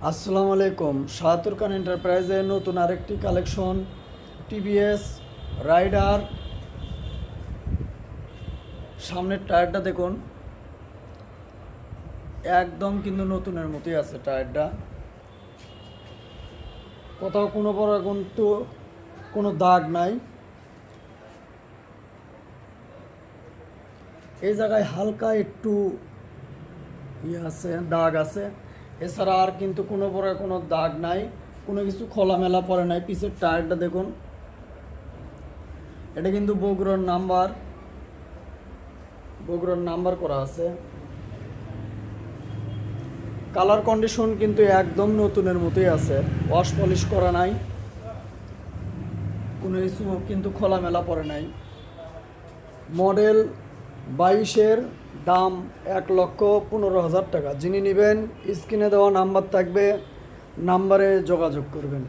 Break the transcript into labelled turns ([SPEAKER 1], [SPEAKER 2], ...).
[SPEAKER 1] আসসালামু আলাইকুম। শাহাতুর খান এন্টারপ্রাইজের নতুন আরেকটি কালেকশন টিভিএস রাইডার। সামনের টায়ারটা দেখুন, একদম কিন্তু নতুনের মতোই আছে টায়ারটা। কোথাও কোনো বড় কিন্তু কোনো দাগ নাই। এই জায়গায় হালকা একটু আছে, দাগ আছে। এছাড়া আর কিন্তু কোনো বড় কোনো দাগ নাই, কোনো কিছু খোলামেলা পড়ে নাই। পিছের টায়ারটা দেখুন, এটা কিন্তু বগুড়ার নাম্বার করা আছে। কালার কন্ডিশন কিন্তু একদম নতুনের মতোই আছে, ওয়াশ পলিশ করা নাই, কোনো কিছু কিন্তু খোলামেলা পড়ে নাই। মডেল 22-এর, দাম 1,15,000 টাকা। যিনি নেবেন স্ক্রিনে দেওয়া নাম্বার থাকবে, নাম্বারে যোগাযোগ করবেন।